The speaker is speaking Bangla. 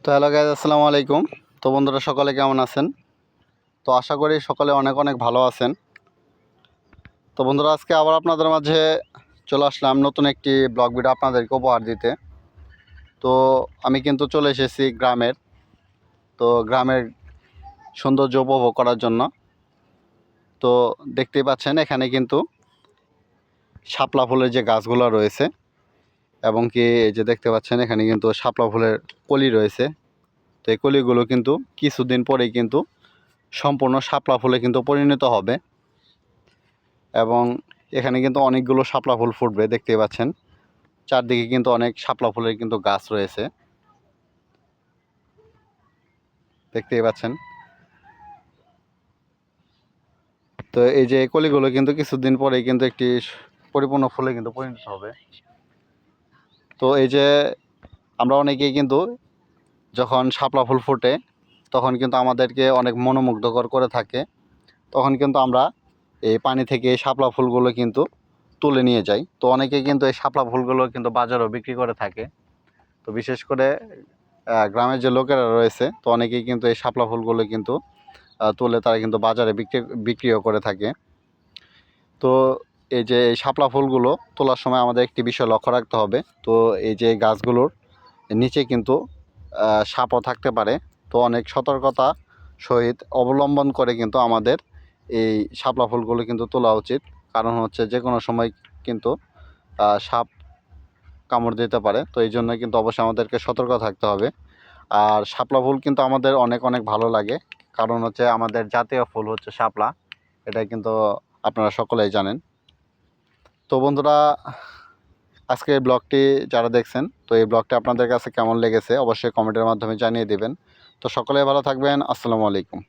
তো হ্যালো গাইজ, আসসালামু আলাইকুম। তো বন্ধুরা, সকলে কেমন আছেন? তো আশা করি সকলে অনেক অনেক ভালো আছেন। তো বন্ধুরা, আজকে আবার আপনাদের মাঝে চলে আসলাম নতুন একটি ব্লগ ভিডিও আপনাদেরকে উপহার দিতে। তো আমি কিন্তু চলে এসেছি গ্রামের। তো গ্রামের সৌন্দর্য উপভোগ করার জন্য। তো দেখতেই পাচ্ছেন এখানে কিন্তু শাপলা ফুলের যে গাছগুলো রয়েছে, এবং কি এই যে দেখতে পাচ্ছেন এখানে কিন্তু শাপলা ফুলের কলি রয়েছে। তো এই কলিগুলো কিন্তু কিছুদিন পরেই কিন্তু সম্পূর্ণ শাপলা ফুলে কিন্তু পরিণত হবে, এবং এখানে কিন্তু অনেকগুলো শাপলা ফুল ফুটবে। দেখতেই পাচ্ছেন চারদিকে কিন্তু অনেক শাপলা ফুলের কিন্তু গাছ রয়েছে, দেখতেই পাচ্ছেন। তো এই যে কলিগুলো কিন্তু কিছুদিন পরেই কিন্তু একটি পরিপূর্ণ ফুলে কিন্তু পরিণত হবে। তো এই যে আমরা অনেকেই কিন্তু যখন শাপলা ফুল ফোটে তখন কিন্তু আমাদেরকে অনেক মনোমুগ্ধকর করে থাকে। তখন কিন্তু আমরা এই পানি থেকে এই শাপলা ফুলগুলো কিন্তু তুলে নিয়ে যাই। তো অনেকেই কিন্তু এই শাপলা ফুলগুলো কিন্তু বাজারেও বিক্রি করে থাকে। তো বিশেষ করে গ্রামের যে লোকেরা রয়েছে, তো অনেকেই কিন্তু এই শাপলা ফুলগুলো কিন্তু তুলে তারা কিন্তু বাজারে বিক্রিও করে থাকে। তো এই যে এই শাপলা ফুলগুলো তোলার সময় আমাদের একটি বিষয় লক্ষ্য রাখতে হবে। তো এই যে গাছগুলোর নিচে কিন্তু সাপও থাকতে পারে। তো অনেক সতর্কতা সহিত অবলম্বন করে কিন্তু আমাদের এই শাপলা ফুলগুলো কিন্তু তোলা উচিত। কারণ হচ্ছে যে কোনো সময় কিন্তু সাপ কামড় দিতে পারে। তো এই জন্য কিন্তু অবশ্যই আমাদেরকে সতর্ক থাকতে হবে। আর শাপলা ফুল কিন্তু আমাদের অনেক অনেক ভালো লাগে, কারণ হচ্ছে আমাদের জাতীয় ফুল হচ্ছে শাপলা। এটা কিন্তু আপনারা সকলেই জানেন। তো বন্ধুরা, আজকে এই ব্লগটি যারা দেখছেন, তো এই ব্লগটি আপনাদের কাছে কেমন লেগেছে অবশ্যই কমেন্টের মাধ্যমে জানিয়ে দেবেন। তো সকলে ভালো থাকবেন। আসসালামু আলাইকুম।